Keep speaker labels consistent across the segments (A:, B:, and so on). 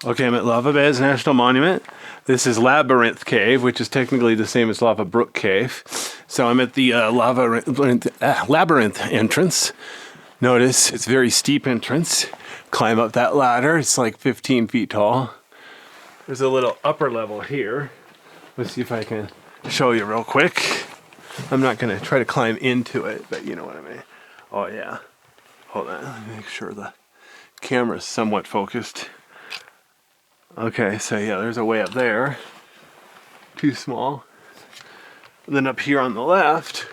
A: Okay, I'm at Lava Beds National Monument. This is Labyrinth Cave, which is technically the same as Lava Brook Cave. So I'm at the Labyrinth entrance. Notice it's a very steep entrance. Climb up that ladder. It's like 15 feet tall. There's a little upper level here. Let's see if I can show you real quick. I'm not going to try to climb into it, but you know what I mean. Oh yeah. Hold on. Let me make sure the camera's somewhat focused. Okay, so yeah, there's a way up there. Too small. And then up here on the left,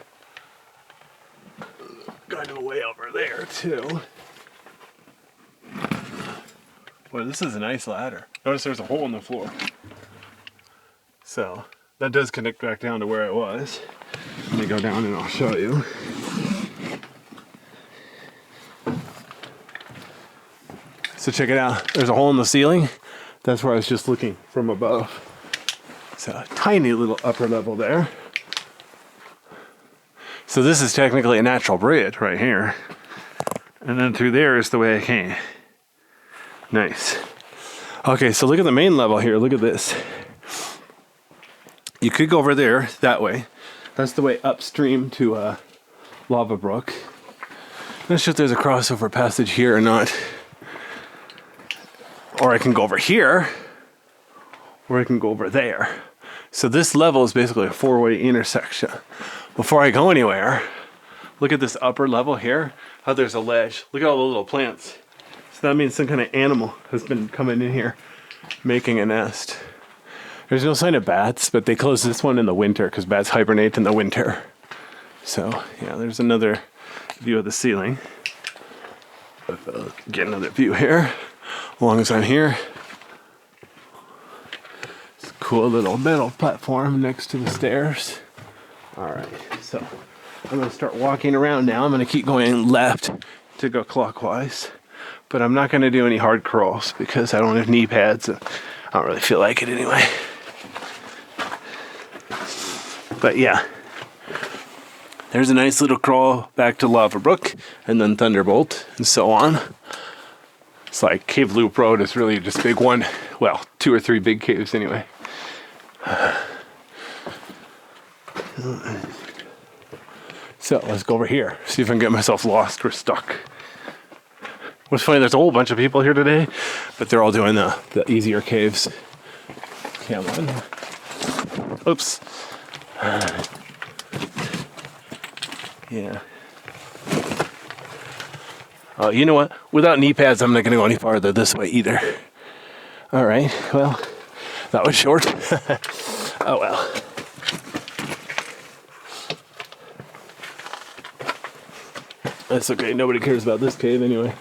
A: got a way over there too. Boy, this is a nice ladder. Notice there's a hole in the floor. So that does connect back down to where it was. Let me go down and I'll show you. So check it out. There's a hole in the ceiling. That's where I was just looking from above. So a tiny little upper level there. So this is technically a natural bridge right here. And then through there is the way I came. Nice. Okay, so look at the main level here. Look at this. You could go over there that way. That's the way upstream to Lava Brook. I'm not sure if there's a crossover passage here or not. Or I can go over here, or I can go over there. So this level is basically a four-way intersection. Before I go anywhere, look at this upper level here, how there's a ledge. Look at all the little plants. So that means some kind of animal has been coming in here, making a nest. There's no sign of bats, but they close this one in the winter because bats hibernate in the winter. So yeah, there's another view of the ceiling. Get another view here. As long as I'm here. It's a cool little metal platform next to the stairs. Alright, so I'm going to start walking around now. I'm going to keep going left to go clockwise. But I'm not going to do any hard crawls because I don't have knee pads. I don't really feel like it anyway. But yeah. There's a nice little crawl back to Lava Brook and then Thunderbolt and so on. It's like Cave Loop Road is really just big one. Well, 2 or 3 big caves anyway. So let's go over here. See if I can get myself lost or stuck. What's funny, there's a whole bunch of people here today, but they're all doing the easier caves. Come on. Oops. Yeah. Oh, you know what? Without knee pads, I'm not going to go any farther this way either. All right. Well, that was short. Oh, well. That's okay. Nobody cares about this cave anyway.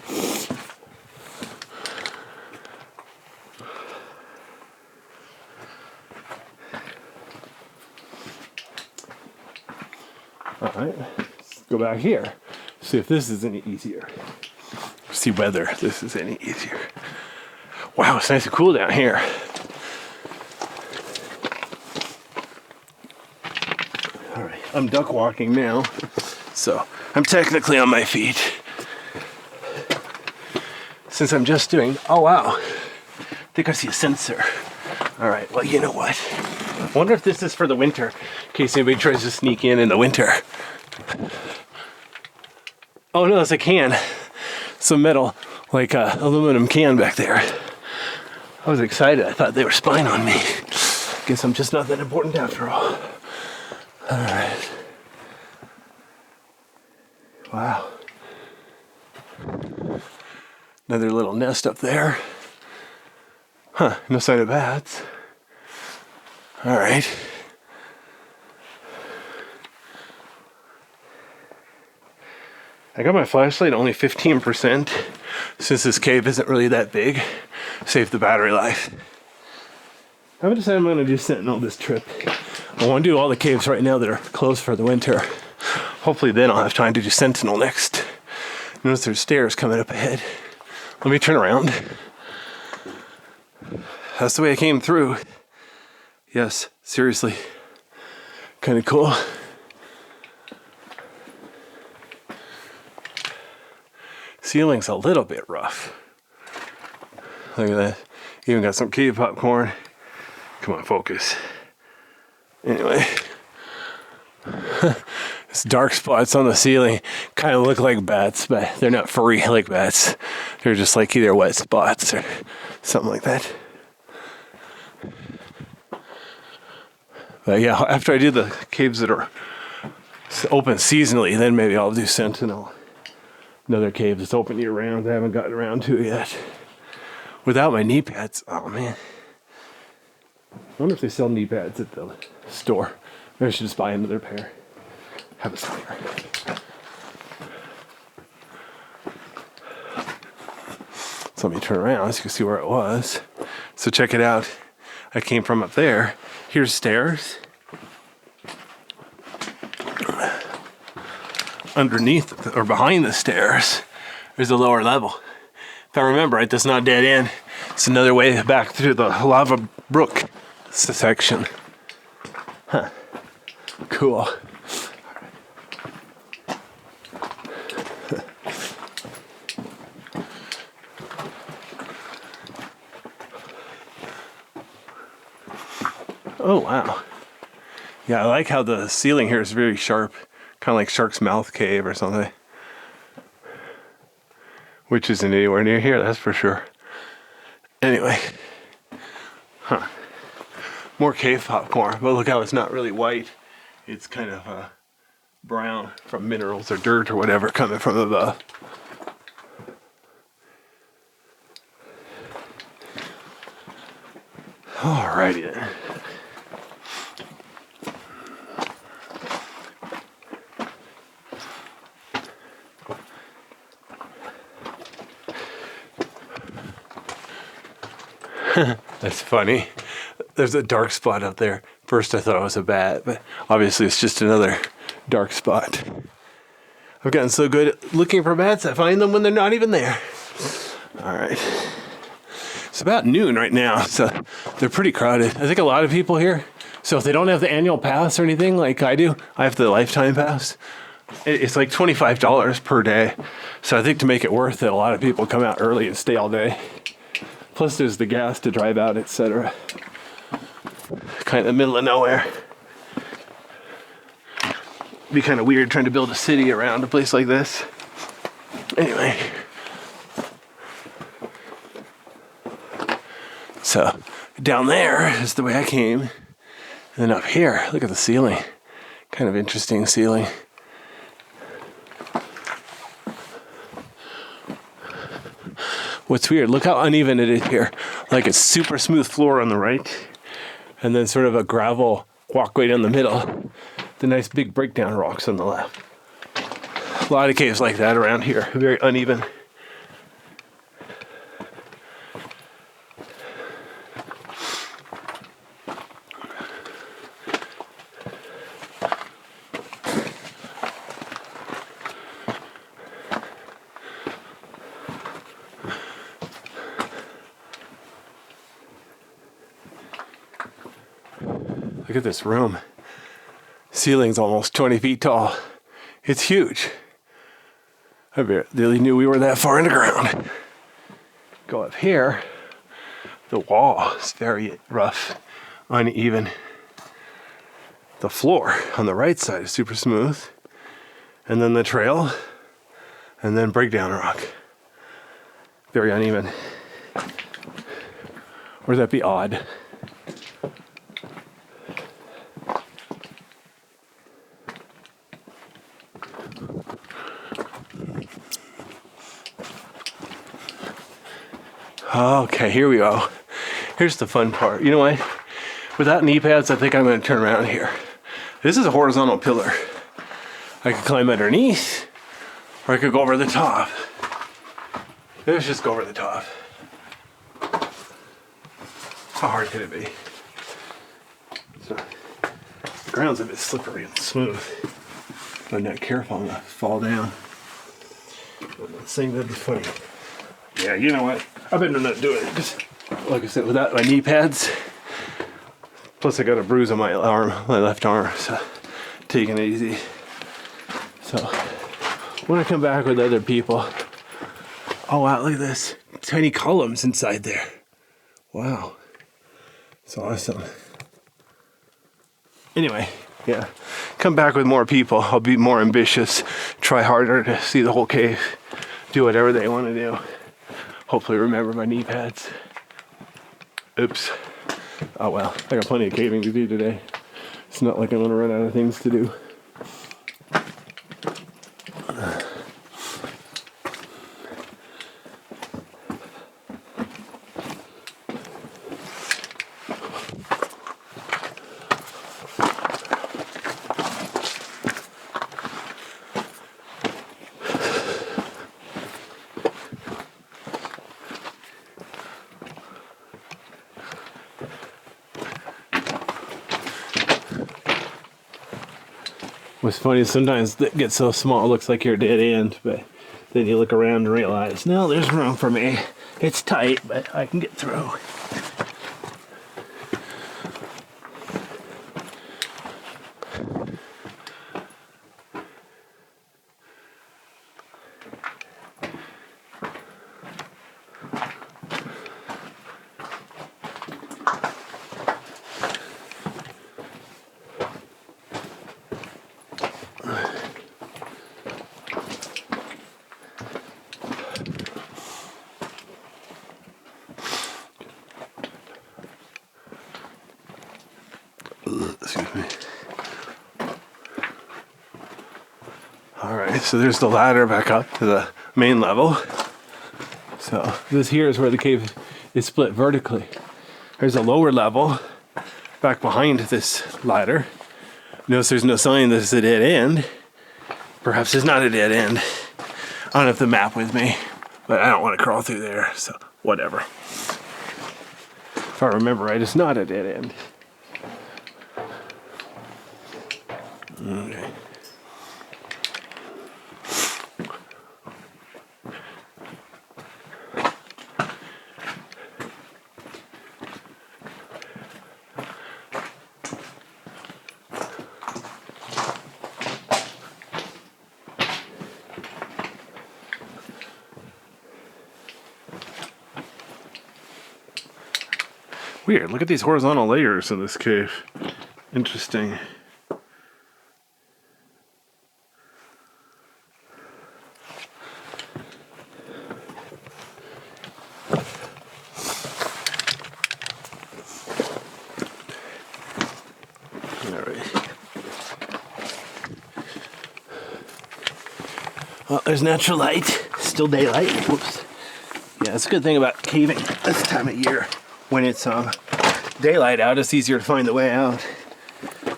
A: All right. Let's go back here. See if this is any easier. See whether this is any easier. Wow, it's nice and cool down here. All right, I'm duck walking now, so I'm technically on my feet. Since I'm just doing, oh wow, I think I see a sensor. All right, well, you know what? I wonder if this is for the winter, in case anybody tries to sneak in the winter. Oh no, it's a can. Some metal, like a aluminum can back there. I was excited. I thought they were spying on me. Guess I'm just not that important after all. Alright. Wow. Another little nest up there. Huh, no sign of bats. Alright. I got my flashlight only 15%, since this cave isn't really that big. Save the battery life. I haven't decided I'm going to do Sentinel this trip. I want to do all the caves right now that are closed for the winter. Hopefully then I'll have time to do Sentinel next. Notice there's stairs coming up ahead. Let me turn around. That's the way I came through. Yes, seriously. Kind of cool. Ceiling's a little bit rough. Look at that. Even got some cave popcorn. Come on, focus. Anyway. These dark spots on the ceiling kind of look like bats, but they're not furry like bats. They're just like either wet spots or something like that. But yeah, after I do the caves that are open seasonally, then maybe I'll do Sentinel. Another cave that's open year round. I haven't gotten around to it yet. Without my knee pads, oh man. I wonder if they sell knee pads at the store. Maybe I should just buy another pair. Have a spare. So let me turn around so you can see where it was. So check it out. I came from up there. Here's stairs. Underneath or behind the stairs, there's a lower level. If I remember right, that's not dead end. It's another way back through the lava brook section. Huh. Cool. Oh, wow. Yeah, I like how the ceiling here is very sharp. Kind of like Shark's Mouth Cave or something. Which isn't anywhere near here, that's for sure. Anyway. Huh. More cave popcorn. But look how it's not really white. It's kind of brown from minerals or dirt or whatever coming from above. Alrighty then. That's funny. There's a dark spot up there. First I thought it was a bat, but obviously it's just another dark spot. I've gotten so good at looking for bats, I find them when they're not even there. Alright. It's about noon right now, so they're pretty crowded. I think a lot of people here. So if they don't have the annual pass or anything like I do, I have the lifetime pass. It's like $25 per day. So I think to make it worth it, a lot of people come out early and stay all day. Plus there's the gas to drive out, etc. Kind of the middle of nowhere. Be kind of weird trying to build a city around a place like this. Anyway. So down there is the way I came. And then up here, look at the ceiling. Kind of interesting ceiling. What's weird, look how uneven it is here. Like a super smooth floor on the right, and then sort of a gravel walkway down the middle. The nice big breakdown rocks on the left. A lot of caves like that around here, very uneven. Look at this room. Ceiling's almost 20 feet tall. It's huge. I really knew we were that far in the ground. Go up here. The wall is very rough, uneven. The floor on the right side is super smooth. And then the trail. And then breakdown rock. Very uneven. Or would that be odd? Okay, here we go. Here's the fun part. You know what? Without knee pads, I think I'm going to turn around here. This is a horizontal pillar. I could climb underneath, or I could go over the top. Let's just go over the top. How hard could it be? So, the ground's a bit slippery and smooth. If I'm not careful, I'm going to fall down. I'm not saying that'd be funny. Yeah, you know what? I better not do it because, like I said, without my knee pads, plus I got a bruise on my arm, my left arm, so taking it easy. So when I come back with other people, oh wow, look at this, tiny columns inside there. Wow. It's awesome. Anyway, yeah. Come back with more people. I'll be more ambitious. Try harder to see the whole cave. Do whatever they want to do. Hopefully remember my knee pads. Oops. Oh well, I got plenty of caving to do today. It's not like I'm gonna run out of things to do. What's funny is sometimes it gets so small it looks like you're dead end, but then you look around and realize, no, there's room for me. It's tight, but I can get through. Excuse me. Alright, so there's the ladder back up to the main level. So this here is where the cave is split vertically. There's a lower level back behind this ladder. Notice there's no sign that it's a dead end. Perhaps it's not a dead end. I don't have the map with me, but I don't want to crawl through there, so whatever. If I remember right, it's not a dead end. Okay. Weird, look at these horizontal layers in this cave. Interesting. Well, there's natural light. Still daylight. Whoops. Yeah, that's a good thing about caving this time of year. When it's daylight out, it's easier to find the way out.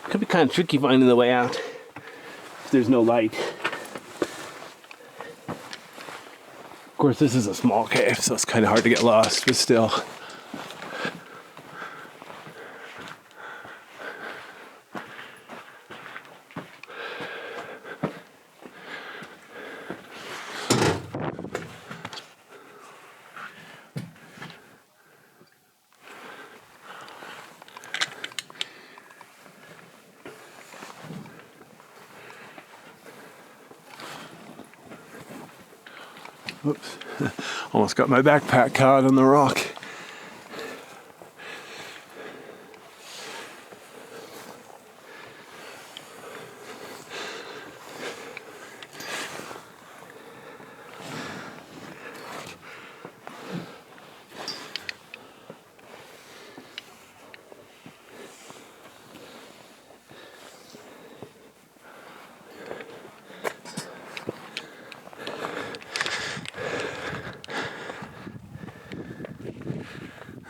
A: Could be kind of tricky finding the way out if there's no light. Of course, this is a small cave, so it's kind of hard to get lost, but still. Oops, almost got my backpack caught on the rock.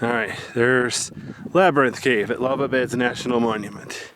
A: All right, there's Labyrinth Cave at Lava Beds National Monument.